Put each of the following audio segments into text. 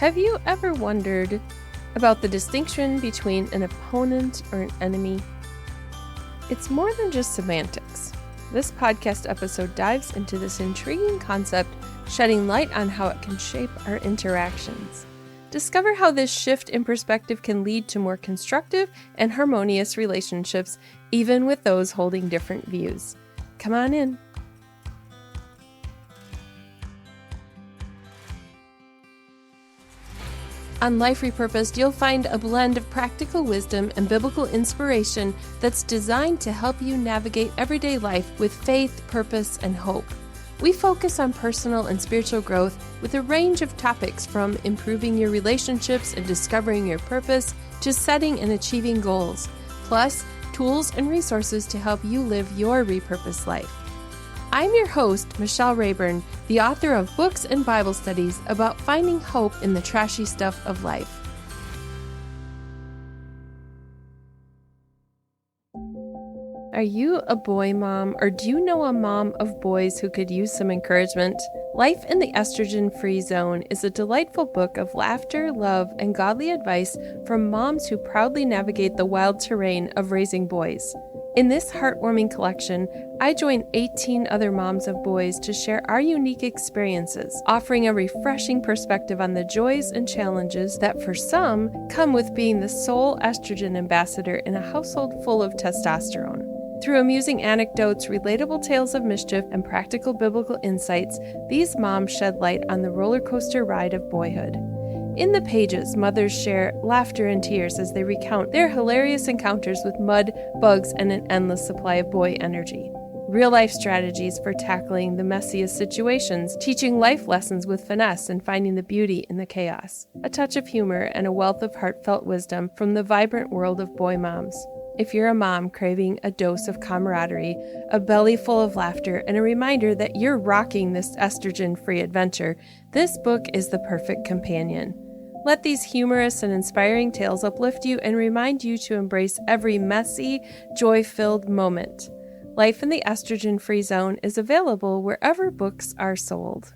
Have you ever wondered about the distinction between an opponent or an enemy? It's more than just semantics. This podcast episode dives into this intriguing concept, shedding light on how it can shape our interactions. Discover how this shift in perspective can lead to more constructive and harmonious relationships, even with those holding different views. Come on in. On Life Repurposed, you'll find a blend of practical wisdom and biblical inspiration that's designed to help you navigate everyday life with faith, purpose, and hope. We focus on personal and spiritual growth with a range of topics from improving your relationships and discovering your purpose to setting and achieving goals, plus tools and resources to help you live your repurposed life. I'm your host, Michelle Rayburn, the author of books and Bible studies about finding hope in the trashy stuff of life. Are you a boy mom, or do you know a mom of boys who could use some encouragement? Life in the Estrogen-Free Zone is a delightful book of laughter, love, and godly advice from moms who proudly navigate the wild terrain of raising boys. In this heartwarming collection, I join 18 other moms of boys to share our unique experiences, offering a refreshing perspective on the joys and challenges that for some come with being the sole estrogen ambassador in a household full of testosterone. Through amusing anecdotes, relatable tales of mischief, and practical biblical insights, these moms shed light on the roller coaster ride of boyhood. In the pages, mothers share laughter and tears as they recount their hilarious encounters with mud, bugs, and an endless supply of boy energy. Real-life strategies for tackling the messiest situations, teaching life lessons with finesse and finding the beauty in the chaos. A touch of humor and a wealth of heartfelt wisdom from the vibrant world of boy moms. If you're a mom craving a dose of camaraderie, a belly full of laughter, and a reminder that you're rocking this estrogen-free adventure, this book is the perfect companion. Let these humorous and inspiring tales uplift you and remind you to embrace every messy, joy-filled moment. Life in the Estrogen-Free Zone is available wherever books are sold.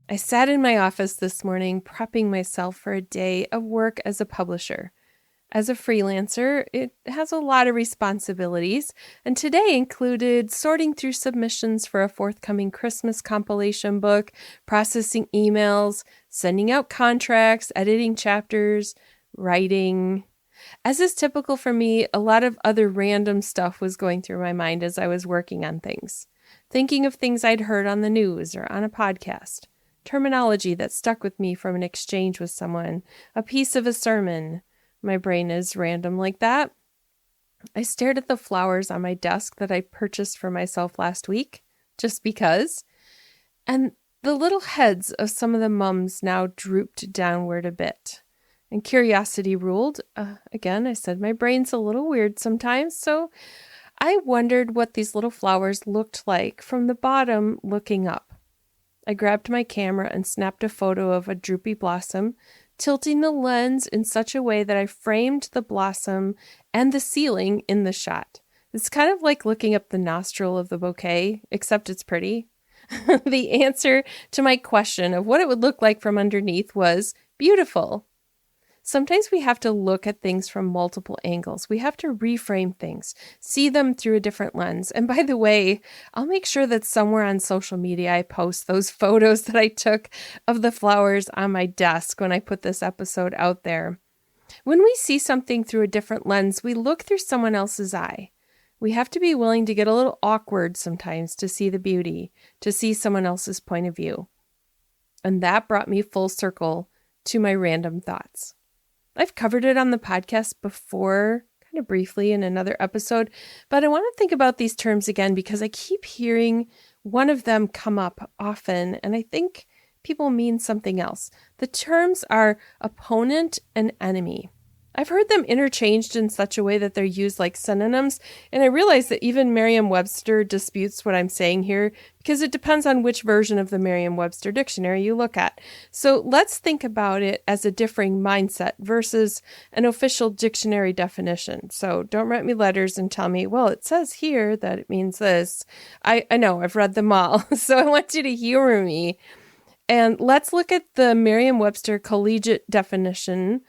I sat in my office this morning prepping myself for a day of work as a publisher. As a freelancer, it has a lot of responsibilities, and today included sorting through submissions for a forthcoming Christmas compilation book, processing emails, sending out contracts, editing chapters, writing. As is typical for me, a lot of other random stuff was going through my mind as I was working on things. Thinking of things I'd heard on the news or on a podcast. Terminology that stuck with me from an exchange with someone, a piece of a sermon. My brain is random like that. I stared at the flowers on my desk that I purchased for myself last week, just because. And the little heads of some of the mums now drooped downward a bit. And curiosity ruled. Again, I said my brain's a little weird sometimes, so I wondered what these little flowers looked like from the bottom looking up. I grabbed my camera and snapped a photo of a droopy blossom, tilting the lens in such a way that I framed the blossom and the ceiling in the shot. It's kind of like looking up the nostril of the bouquet, except it's pretty. The answer to my question of what it would look like from underneath was beautiful. Sometimes we have to look at things from multiple angles. We have to reframe things, see them through a different lens. And by the way, I'll make sure that somewhere on social media I post those photos that I took of the flowers on my desk when I put this episode out there. When we see something through a different lens, we look through someone else's eye. We have to be willing to get a little awkward sometimes to see the beauty, to see someone else's point of view. And that brought me full circle to my random thoughts. I've covered it on the podcast before, kind of briefly in another episode, but I want to think about these terms again because I keep hearing one of them come up often, and I think people mean something else. The terms are opponent and enemy. I've heard them interchanged in such a way that they're used like synonyms, and I realize that even Merriam-Webster disputes what I'm saying here because it depends on which version of the Merriam-Webster dictionary you look at. So let's think about it as a differing mindset versus an official dictionary definition. So don't write me letters and tell me, well, it says here that it means this. I know, I've read them all, so I want you to humor me. And let's look at the Merriam-Webster collegiate definition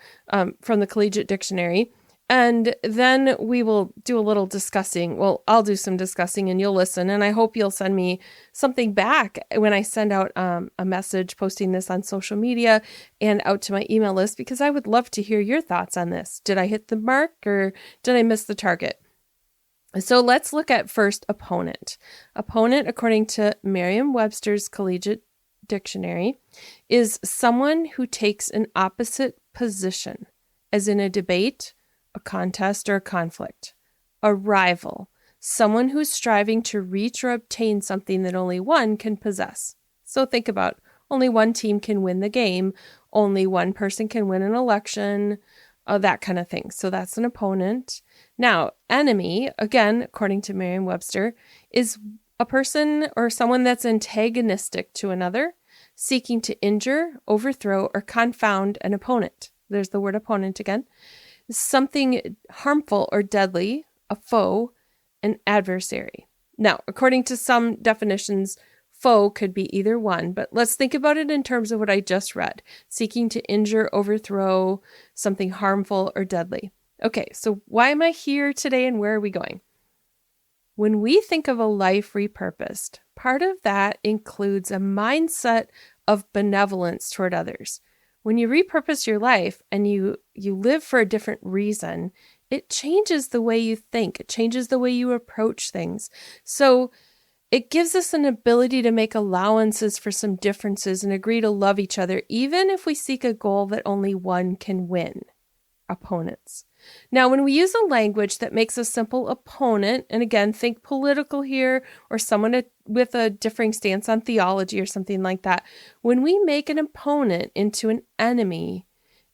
from the Collegiate Dictionary. And then we will do a little discussing. Well, I'll do some discussing and you'll listen. And I hope you'll send me something back when I send out a message posting this on social media and out to my email list, because I would love to hear your thoughts on this. Did I hit the mark or did I miss the target? So let's look at first opponent. Opponent, according to Merriam-Webster's Collegiate Dictionary, is someone who takes an opposite position, as in a debate, a contest, or a conflict. A rival, someone who's striving to reach or obtain something that only one can possess. So think about only one team can win the game, only one person can win an election, that kind of thing. So that's an opponent. Now, enemy, again, according to Merriam-Webster, is a person or someone that's antagonistic to another, seeking to injure, overthrow, or confound an opponent. There's the word opponent again. Something harmful or deadly, a foe, an adversary. Now, according to some definitions, foe could be either one, but let's think about it in terms of what I just read. Seeking to injure, overthrow, something harmful or deadly. Okay, so why am I here today and where are we going? When we think of a life repurposed, part of that includes a mindset of benevolence toward others. When you repurpose your life and you live for a different reason, it changes the way you think. It changes the way you approach things. So it gives us an ability to make allowances for some differences and agree to love each other, even if we seek a goal that only one can win. Opponents. Now, when we use a language that makes a simple opponent, and again, think political here or someone with a differing stance on theology or something like that, when we make an opponent into an enemy,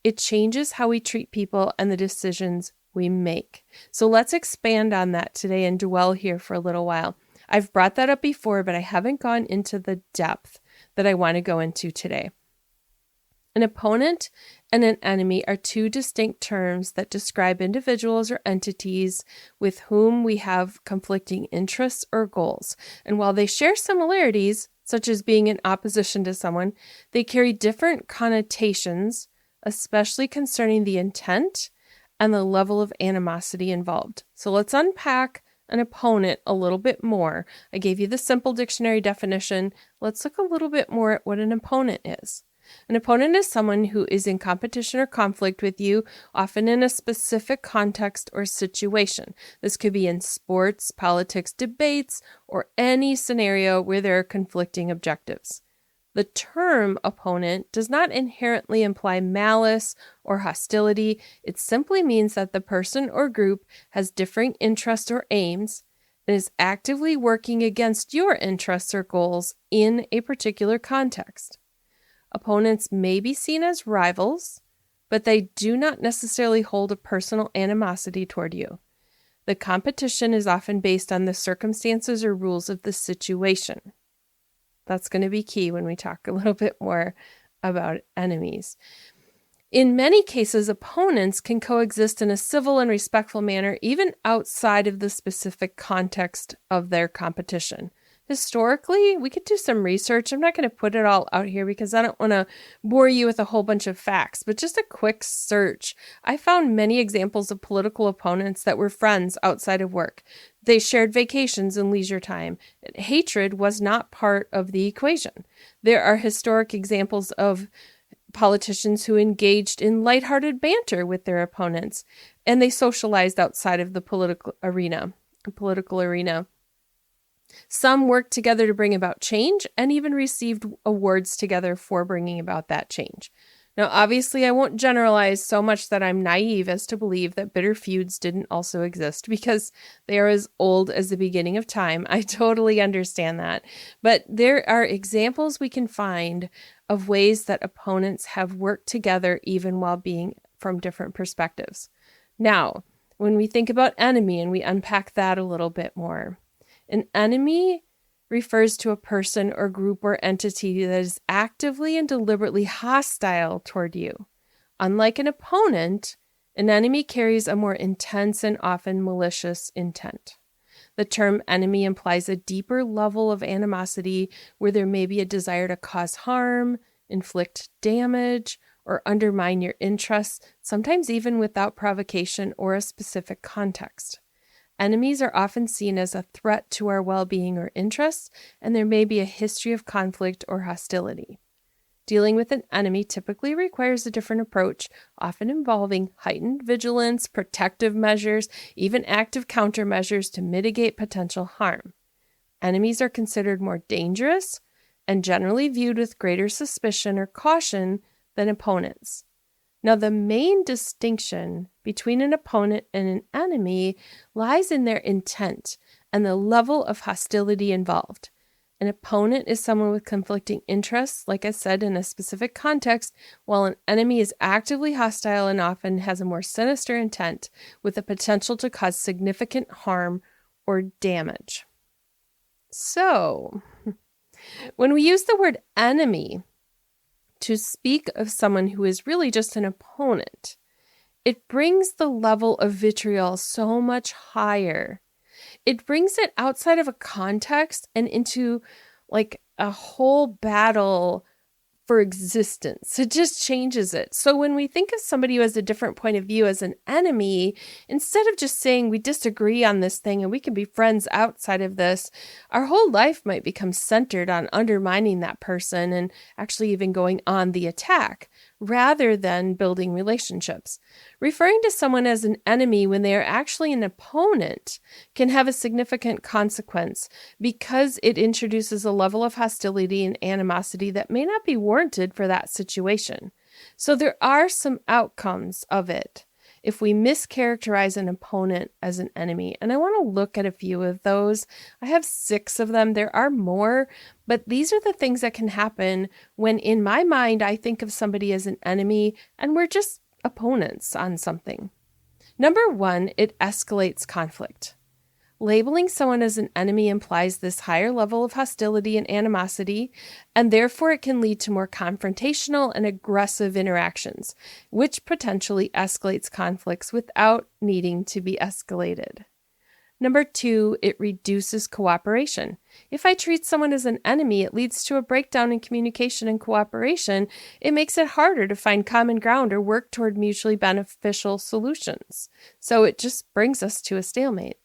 it changes how we treat people and the decisions we make. So let's expand on that today and dwell here for a little while. I've brought that up before, but I haven't gone into the depth that I want to go into today. An opponent and an enemy are two distinct terms that describe individuals or entities with whom we have conflicting interests or goals. And while they share similarities, such as being in opposition to someone, they carry different connotations, especially concerning the intent and the level of animosity involved. So let's unpack an opponent a little bit more. I gave you the simple dictionary definition. Let's look a little bit more at what an opponent is. An opponent is someone who is in competition or conflict with you, often in a specific context or situation. This could be in sports, politics, debates, or any scenario where there are conflicting objectives. The term opponent does not inherently imply malice or hostility. It simply means that the person or group has differing interests or aims and is actively working against your interests or goals in a particular context. Opponents may be seen as rivals, but they do not necessarily hold a personal animosity toward you. The competition is often based on the circumstances or rules of the situation. That's going to be key when we talk a little bit more about enemies. In many cases, opponents can coexist in a civil and respectful manner, even outside of the specific context of their competition. Historically, we could do some research. I'm not going to put it all out here because I don't want to bore you with a whole bunch of facts, but just a quick search. I found many examples of political opponents that were friends outside of work. They shared vacations and leisure time. Hatred was not part of the equation. There are historic examples of politicians who engaged in lighthearted banter with their opponents, and they socialized outside of the political arena. Some worked together to bring about change and even received awards together for bringing about that change. Now, obviously, I won't generalize so much that I'm naive as to believe that bitter feuds didn't also exist because they are as old as the beginning of time. I totally understand that. But there are examples we can find of ways that opponents have worked together even while being from different perspectives. Now, when we think about enemy and we unpack that a little bit more, an enemy refers to a person or group or entity that is actively and deliberately hostile toward you. Unlike an opponent, an enemy carries a more intense and often malicious intent. The term enemy implies a deeper level of animosity where there may be a desire to cause harm, inflict damage, or undermine your interests, sometimes even without provocation or a specific context. Enemies are often seen as a threat to our well-being or interests, and there may be a history of conflict or hostility. Dealing with an enemy typically requires a different approach, often involving heightened vigilance, protective measures, even active countermeasures to mitigate potential harm. Enemies are considered more dangerous and generally viewed with greater suspicion or caution than opponents. Now, the main distinction between an opponent and an enemy lies in their intent and the level of hostility involved. An opponent is someone with conflicting interests, like I said, in a specific context, while an enemy is actively hostile and often has a more sinister intent with the potential to cause significant harm or damage. So, when we use the word enemy to speak of someone who is really just an opponent, it brings the level of vitriol so much higher. It brings it outside of a context and into like a whole battle for existence. It just changes it. So when we think of somebody who has a different point of view as an enemy, instead of just saying we disagree on this thing and we can be friends outside of this, our whole life might become centered on undermining that person and actually even going on the attack rather than building relationships. Referring to someone as an enemy when they are actually an opponent can have a significant consequence because it introduces a level of hostility and animosity that may not be warranted for that situation. So there are some outcomes of it if we mischaracterize an opponent as an enemy. And I want to look at a few of those. I have 6 of them. There are more, but these are the things that can happen when in my mind I think of somebody as an enemy and we're just opponents on something. Number 1, it escalates conflict. Labeling someone as an enemy implies this higher level of hostility and animosity, and therefore it can lead to more confrontational and aggressive interactions, which potentially escalates conflicts without needing to be escalated. Number 2, it reduces cooperation. If I treat someone as an enemy, it leads to a breakdown in communication and cooperation. It makes it harder to find common ground or work toward mutually beneficial solutions. So it just brings us to a stalemate.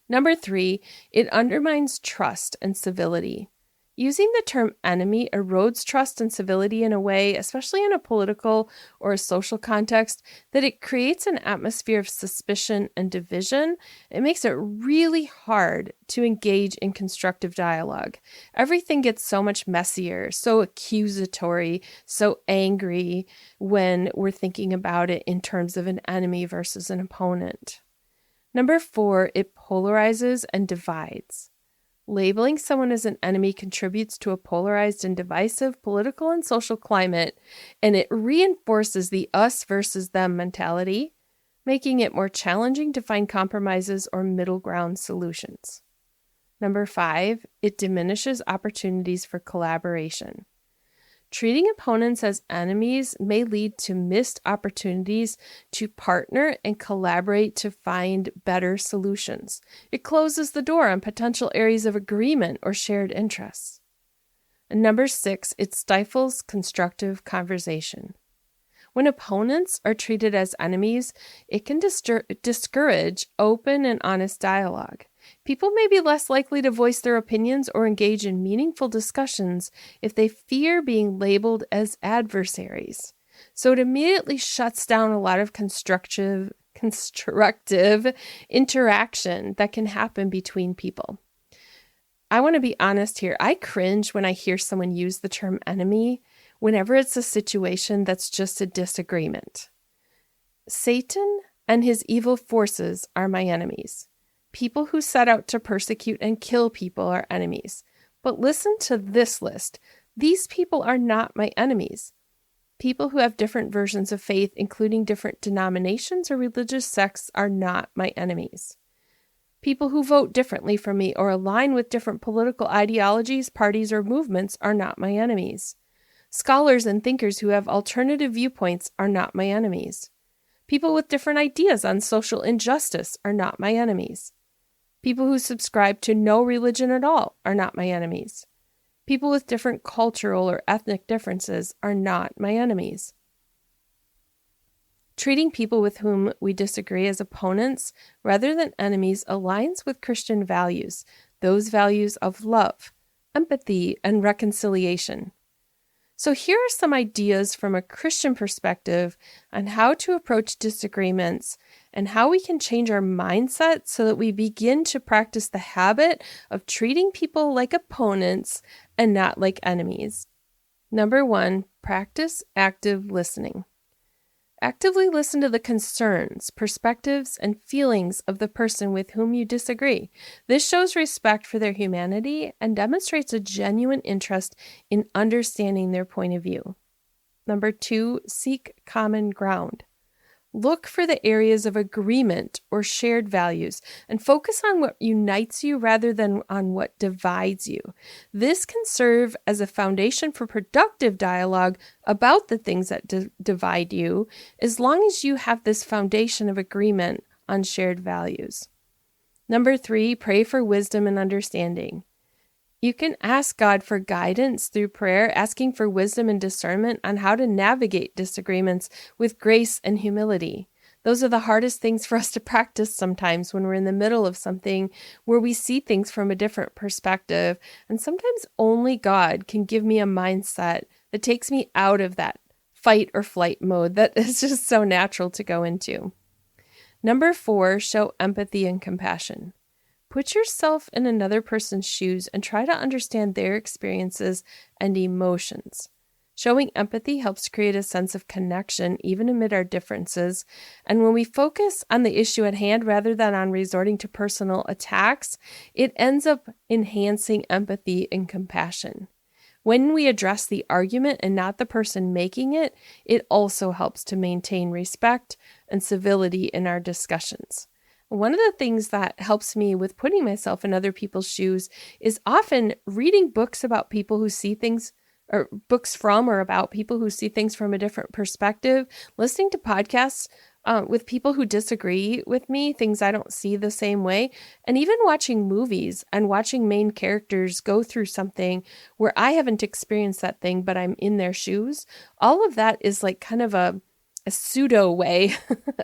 Number 3, it undermines trust and civility. Using the term enemy erodes trust and civility in a way, especially in a political or a social context, that it creates an atmosphere of suspicion and division. It makes it really hard to engage in constructive dialogue. Everything gets so much messier, so accusatory, so angry when we're thinking about it in terms of an enemy versus an opponent. Number 4, it polarizes and divides. Labeling someone as an enemy contributes to a polarized and divisive political and social climate, and it reinforces the us versus them mentality, making it more challenging to find compromises or middle ground solutions. Number 5, it diminishes opportunities for collaboration. Treating opponents as enemies may lead to missed opportunities to partner and collaborate to find better solutions. It closes the door on potential areas of agreement or shared interests. And number 6, it stifles constructive conversation. When opponents are treated as enemies, it can discourage open and honest dialogue. People may be less likely to voice their opinions or engage in meaningful discussions if they fear being labeled as adversaries. So it immediately shuts down a lot of constructive interaction that can happen between people. I want to be honest here. I cringe when I hear someone use the term enemy whenever it's a situation that's just a disagreement. Satan and his evil forces are my enemies. People who set out to persecute and kill people are enemies. But listen to this list. These people are not my enemies. People who have different versions of faith, including different denominations or religious sects, are not my enemies. People who vote differently from me or align with different political ideologies, parties, or movements are not my enemies. Scholars and thinkers who have alternative viewpoints are not my enemies. People with different ideas on social injustice are not my enemies. People who subscribe to no religion at all are not my enemies. People with different cultural or ethnic differences are not my enemies. Treating people with whom we disagree as opponents rather than enemies aligns with Christian values, those values of love, empathy, and reconciliation. So here are some ideas from a Christian perspective on how to approach disagreements and how we can change our mindset so that we begin to practice the habit of treating people like opponents and not like enemies. Number 1, practice active listening. Actively listen to the concerns, perspectives, and feelings of the person with whom you disagree. This shows respect for their humanity and demonstrates a genuine interest in understanding their point of view. Number 2, seek common ground. Look for the areas of agreement or shared values and focus on what unites you rather than on what divides you. This can serve as a foundation for productive dialogue about the things that divide you, as long as you have this foundation of agreement on shared values. Number 3, pray for wisdom and understanding. You can ask God for guidance through prayer, asking for wisdom and discernment on how to navigate disagreements with grace and humility. Those are the hardest things for us to practice sometimes when we're in the middle of something where we see things from a different perspective. And sometimes only God can give me a mindset that takes me out of that fight or flight mode that is just so natural to go into. Number 4, show empathy and compassion. Put yourself in another person's shoes and try to understand their experiences and emotions. Showing empathy helps create a sense of connection even amid our differences. And when we focus on the issue at hand rather than on resorting to personal attacks, it ends up enhancing empathy and compassion. When we address the argument and not the person making it, it also helps to maintain respect and civility in our discussions. One of the things that helps me with putting myself in other people's shoes is often reading books about people who see things, or books from or about people who see things from a different perspective, listening to podcasts with people who disagree with me, things I don't see the same way, and even watching movies and watching main characters go through something where I haven't experienced that thing, but I'm in their shoes. All of that is like kind of a pseudo way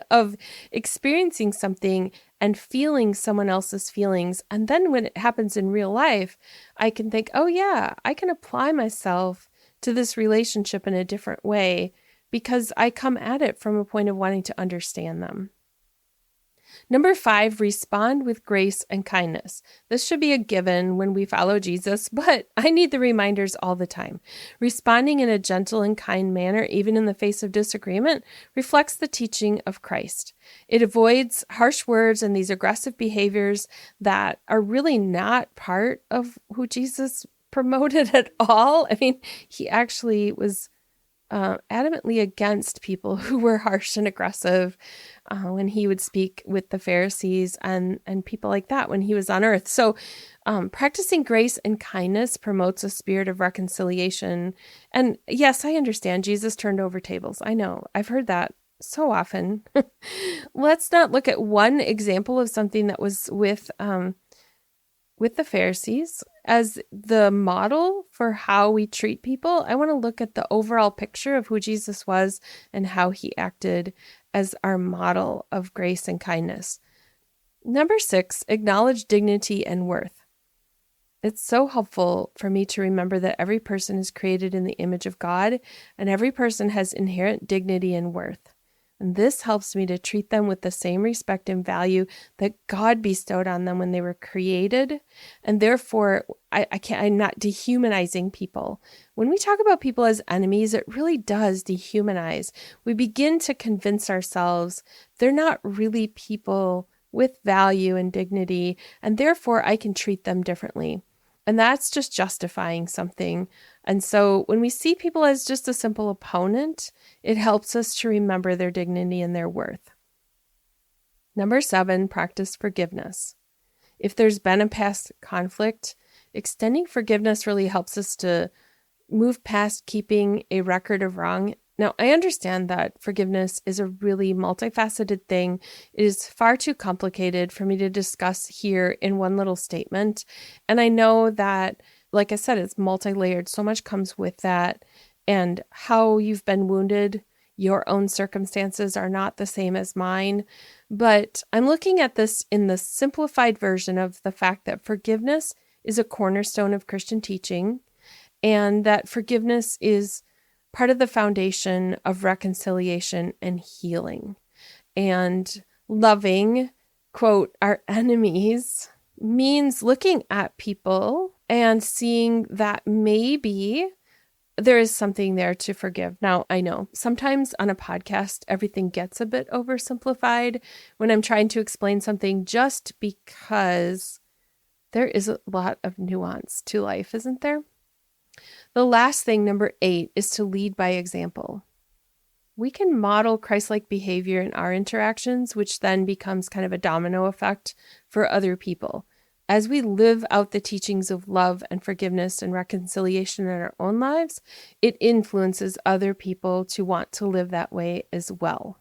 of experiencing something and feeling someone else's feelings. And then when it happens in real life, I can think, oh yeah, I can apply myself to this relationship in a different way because I come at it from a point of wanting to understand them. Number 5, respond with grace and kindness. This should be a given when we follow Jesus, but I need the reminders all the time. Responding in a gentle and kind manner, even in the face of disagreement, reflects the teaching of Christ. It avoids harsh words and these aggressive behaviors that are really not part of who Jesus promoted at all. I mean, he actually was adamantly against people who were harsh and aggressive when he would speak with the Pharisees and people like that when he was on earth. So practicing grace and kindness promotes a spirit of reconciliation. And yes, I understand Jesus turned over tables. I know. I've heard that so often. Let's not look at one example of something that was with the Pharisees as the model for how we treat people. I want to look at the overall picture of who Jesus was and how he acted as our model of grace and kindness. Number 6, acknowledge dignity and worth. It's so helpful for me to remember that every person is created in the image of God and every person has inherent dignity and worth. And this helps me to treat them with the same respect and value that God bestowed on them when they were created. And therefore, I'm not dehumanizing people. When we talk about people as enemies, it really does dehumanize. We begin to convince ourselves they're not really people with value and dignity, and therefore I can treat them differently. And that's just justifying something. And so when we see people as just a simple opponent, it helps us to remember their dignity and their worth. Number 7, practice forgiveness. If there's been a past conflict, extending forgiveness really helps us to move past keeping a record of wrong Now, I understand that forgiveness is a really multifaceted thing. It is far too complicated for me to discuss here in one little statement. And I know that, like I said, it's multi-layered. So much comes with that. And how you've been wounded, your own circumstances are not the same as mine. But I'm looking at this in the simplified version of the fact that forgiveness is a cornerstone of Christian teaching, and that forgiveness is part of the foundation of reconciliation and healing. And loving, quote, our enemies means looking at people and seeing that maybe there is something there to forgive. Now, I know sometimes on a podcast, everything gets a bit oversimplified when I'm trying to explain something, just because there is a lot of nuance to life, isn't there? The last thing, number 8, is to lead by example. We can model Christ-like behavior in our interactions, which then becomes kind of a domino effect for other people. As we live out the teachings of love and forgiveness and reconciliation in our own lives, it influences other people to want to live that way as well.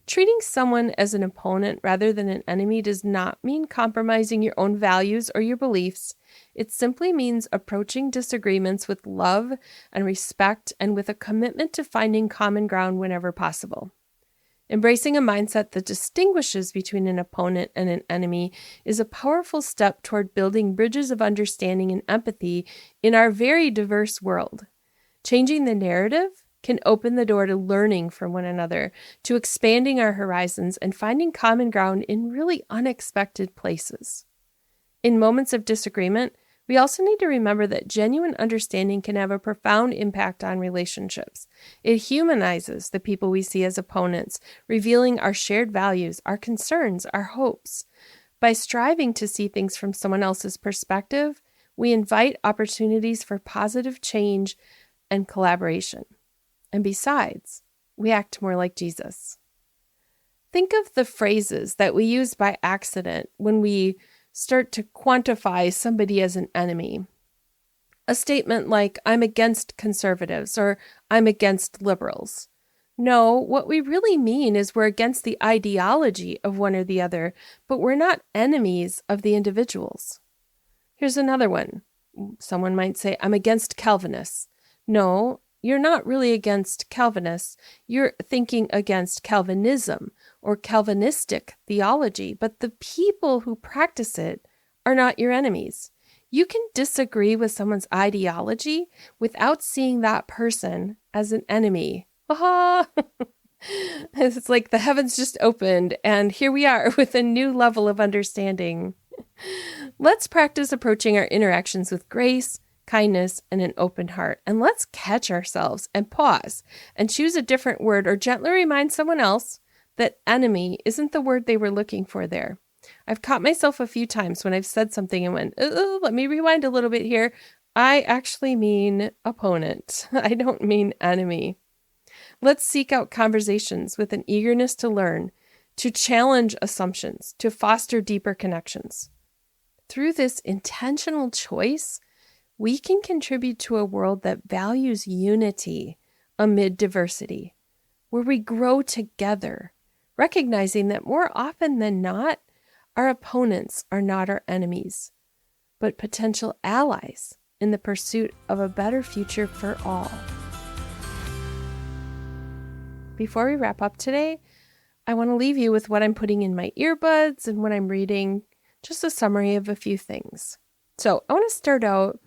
Treating someone as an opponent rather than an enemy does not mean compromising your own values or your beliefs. It simply means approaching disagreements with love and respect and with a commitment to finding common ground whenever possible. Embracing a mindset that distinguishes between an opponent and an enemy is a powerful step toward building bridges of understanding and empathy in our very diverse world. Changing the narrative can open the door to learning from one another, to expanding our horizons and finding common ground in really unexpected places. In moments of disagreement, we also need to remember that genuine understanding can have a profound impact on relationships. It humanizes the people we see as opponents, revealing our shared values, our concerns, our hopes. By striving to see things from someone else's perspective, we invite opportunities for positive change and collaboration. And besides, we act more like Jesus. Think of the phrases that we use by accident when we start to quantify somebody as an enemy. A statement like, I'm against conservatives, or I'm against liberals. No, what we really mean is we're against the ideology of one or the other, but we're not enemies of the individuals. Here's another one. Someone might say, I'm against Calvinists. No, you're not really against Calvinists. You're thinking against Calvinism or Calvinistic theology, but the people who practice it are not your enemies. You can disagree with someone's ideology without seeing that person as an enemy. Aha! It's like the heavens just opened, and here we are with a new level of understanding. Let's practice approaching our interactions with grace, kindness, and an open heart. And let's catch ourselves and pause and choose a different word, or gently remind someone else that enemy isn't the word they were looking for there. I've caught myself a few times when I've said something and went, let me rewind a little bit here. I actually mean opponent. I don't mean enemy. Let's seek out conversations with an eagerness to learn, to challenge assumptions, to foster deeper connections. Through this intentional choice, we can contribute to a world that values unity amid diversity, where we grow together, recognizing that more often than not, our opponents are not our enemies, but potential allies in the pursuit of a better future for all. Before we wrap up today, I want to leave you with what I'm putting in my earbuds and what I'm reading, just a summary of a few things. So I want to start out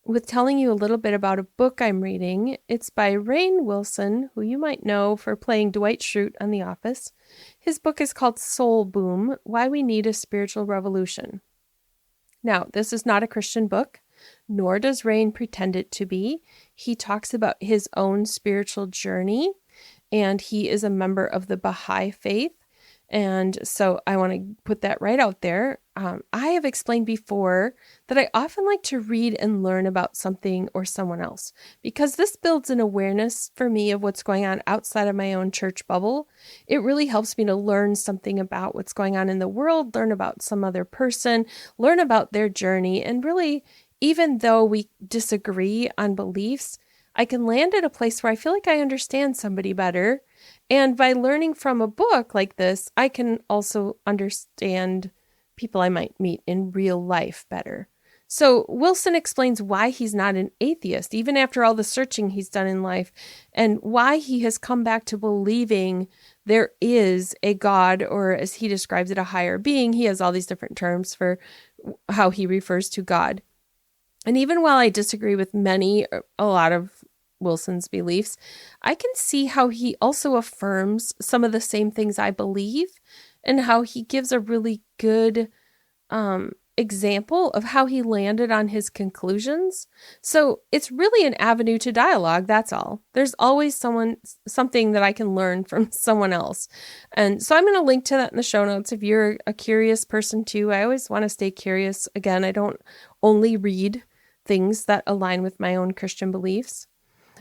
with telling you a little bit about a book I'm reading. It's by Rainn Wilson, who you might know for playing Dwight Schrute on The Office. His book is called Soul Boom: Why We Need a Spiritual Revolution. Now, this is not a Christian book, nor does Rainn pretend it to be. He talks about his own spiritual journey, and he is a member of the Baha'i faith. And so I want to put that right out there. I have explained before that I often like to read and learn about something or someone else, because this builds an awareness for me of what's going on outside of my own church bubble. It really helps me to learn something about what's going on in the world, learn about some other person, learn about their journey. And really, even though we disagree on beliefs, I can land at a place where I feel like I understand somebody better. And by learning from a book like this, I can also understand people I might meet in real life better. So Wilson explains why he's not an atheist, even after all the searching he's done in life, and why he has come back to believing there is a God, or as he describes it, a higher being. He has all these different terms for how he refers to God. And even while I disagree with a lot of Wilson's beliefs, I can see how he also affirms some of the same things I believe, and how he gives a really good example of how he landed on his conclusions. So it's really an avenue to dialogue, that's all. There's always something that I can learn from someone else. And so I'm going to link to that in the show notes if you're a curious person too. I always want to stay curious. Again, I don't only read things that align with my own Christian beliefs.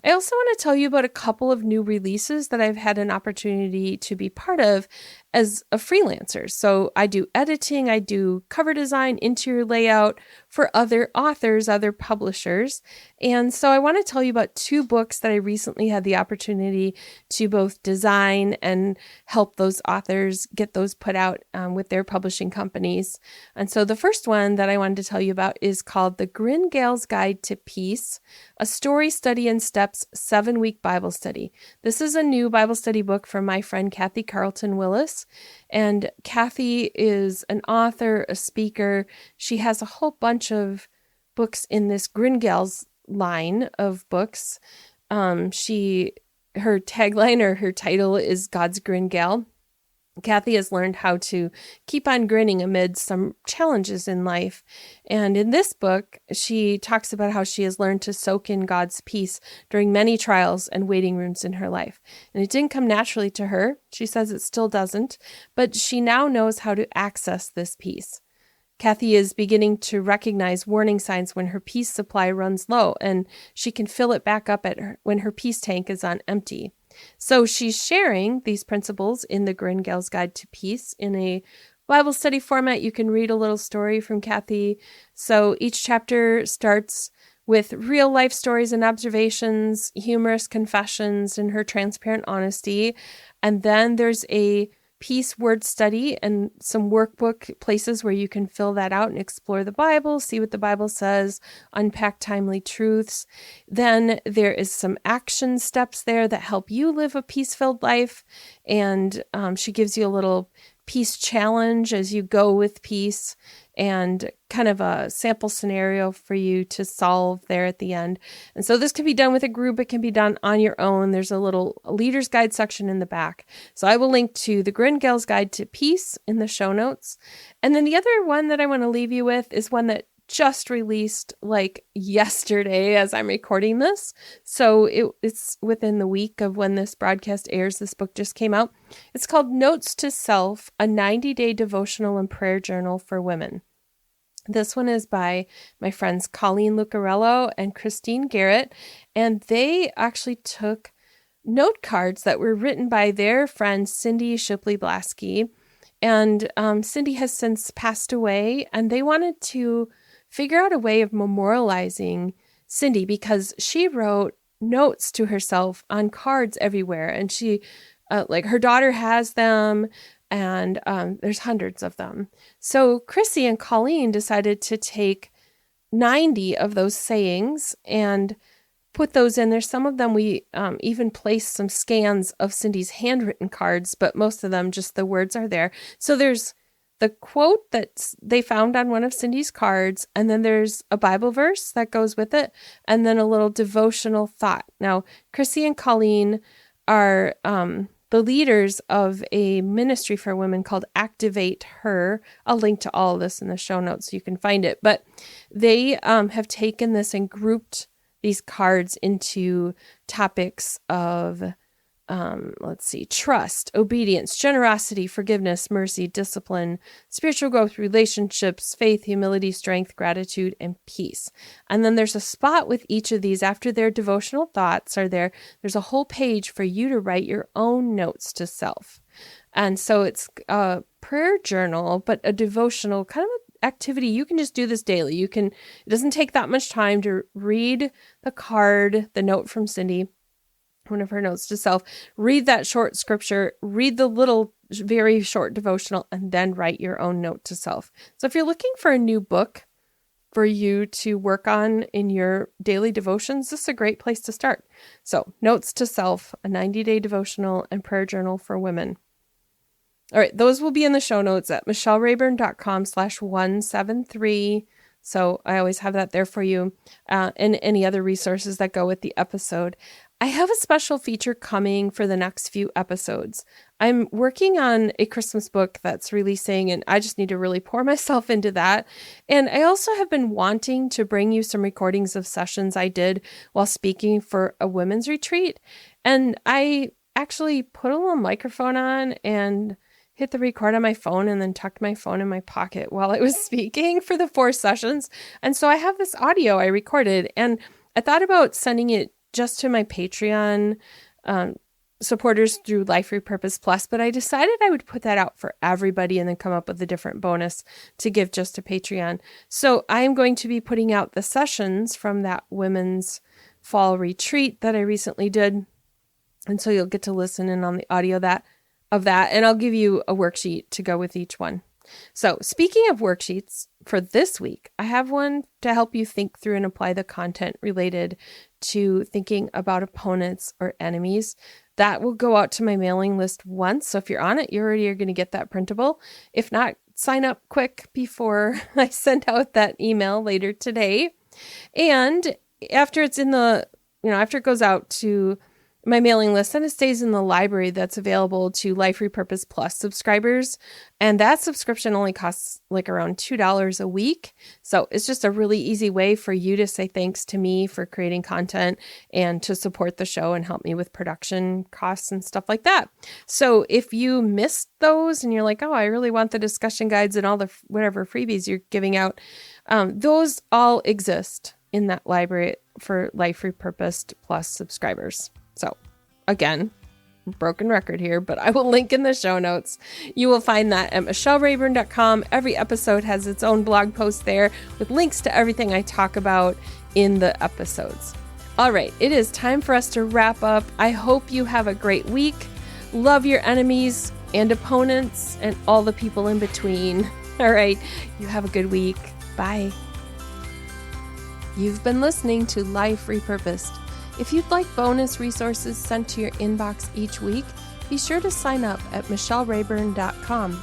I also want to tell you about a couple of new releases that I've had an opportunity to be part of as a freelancer. So I do editing, I do cover design, interior layout for other authors, other publishers. And so I want to tell you about two books that I recently had the opportunity to both design and help those authors get those put out with their publishing companies. And so the first one that I wanted to tell you about is called The Gringal's Guide to Peace, a Story, Study, and Steps 7-Week Bible Study. This is a new Bible study book from my friend Kathy Carlton Willis. And Kathy is an author, a speaker. She has a whole bunch of books in this Gringal's line of books. Her tagline or her title is God's Gringal. Kathy has learned how to keep on grinning amid some challenges in life. And in this book, she talks about how she has learned to soak in God's peace during many trials and waiting rooms in her life. And it didn't come naturally to her. She says it still doesn't, but she now knows how to access this peace. Kathy is beginning to recognize warning signs when her peace supply runs low, and she can fill it back up when her peace tank is on empty. So she's sharing these principles in the Gringal's Guide to Peace in a Bible study format. You can read a little story from Kathy. So each chapter starts with real life stories and observations, humorous confessions, and her transparent honesty. And then there's a peace word study and some workbook places where you can fill that out and explore the Bible, see what the Bible says, unpack timely truths. Then there is some action steps there that help you live a peace-filled life. And she gives you a little peace challenge as you go with peace, and kind of a sample scenario for you to solve there at the end. And so this can be done with a group. It can be done on your own. There's a little leader's guide section in the back. So I will link to the Gringal's Guide to Peace in the show notes. And then the other one that I want to leave you with is one that just released like yesterday as I'm recording this. So it's within the week of when this broadcast airs. This book just came out. It's called Notes to Self, a 90-day devotional and prayer journal for women. This one is by my friends Colleen Lucarello and Christine Garrett, and they actually took note cards that were written by their friend Cindy Shipley-Blasky, and Cindy has since passed away, and they wanted to figure out a way of memorializing Cindy because she wrote notes to herself on cards everywhere, and she, her daughter has them, and there's hundreds of them. So Chrissy and Colleen decided to take 90 of those sayings and put those in there. Some of them we even placed some scans of Cindy's handwritten cards, but most of them just the words are there. So there's the quote that they found on one of Cindy's cards, and then there's a Bible verse that goes with it, and then a little devotional thought. Now, Chrissy and Colleen are the leaders of a ministry for women called Activate Her. I'll link to all of this in the show notes so you can find it. But they have taken this and grouped these cards into topics of, trust, obedience, generosity, forgiveness, mercy, discipline, spiritual growth, relationships, faith, humility, strength, gratitude, and peace. And then there's a spot with each of these after their devotional thoughts are there. There's a whole page for you to write your own notes to self. And so it's a prayer journal, but a devotional, kind of activity. You can just do this daily. It doesn't take that much time to read the card, the note from Cindy, one of her notes to self, read that short scripture, read the little, very short devotional, and then write your own note to self. So if you're looking for a new book for you to work on in your daily devotions, this is a great place to start. So Notes to Self, a 90-day devotional and prayer journal for women. All right, those will be in the show notes at michellerayburn.com/173. So I always have that there for you, and any other resources that go with the episode. I have a special feature coming for the next few episodes. I'm working on a Christmas book that's releasing, and I just need to really pour myself into that. And I also have been wanting to bring you some recordings of sessions I did while speaking for a women's retreat. And I actually put a little microphone on and hit the record on my phone and then tucked my phone in my pocket while I was speaking for the 4 sessions. And so I have this audio I recorded, and I thought about sending it just to my Patreon supporters through Life Repurpose Plus, but I decided I would put that out for everybody and then come up with a different bonus to give just to Patreon. So I am going to be putting out the sessions from that women's fall retreat that I recently did. And so you'll get to listen in on the audio of that, and I'll give you a worksheet to go with each one. So speaking of worksheets for this week, I have one to help you think through and apply the content related to thinking about opponents or enemies. That will go out to my mailing list once. So if you're on it, you already are going to get that printable. If not, sign up quick before I send out that email later today. And after it's after it goes out to my mailing list, then it stays in the library that's available to Life Repurpose Plus subscribers. And that subscription only costs like around $2 a week. So it's just a really easy way for you to say thanks to me for creating content and to support the show and help me with production costs and stuff like that. So if you missed those and you're like, oh, I really want the discussion guides and all the whatever freebies you're giving out, those all exist in that library for Life Repurposed Plus subscribers. So again, broken record here, but I will link in the show notes. You will find that at michellerayburn.com. Every episode has its own blog post there with links to everything I talk about in the episodes. All right, it is time for us to wrap up. I hope you have a great week. Love your enemies and opponents and all the people in between. All right, you have a good week. Bye. You've been listening to Life Repurposed. If you'd like bonus resources sent to your inbox each week, be sure to sign up at michellerayburn.com.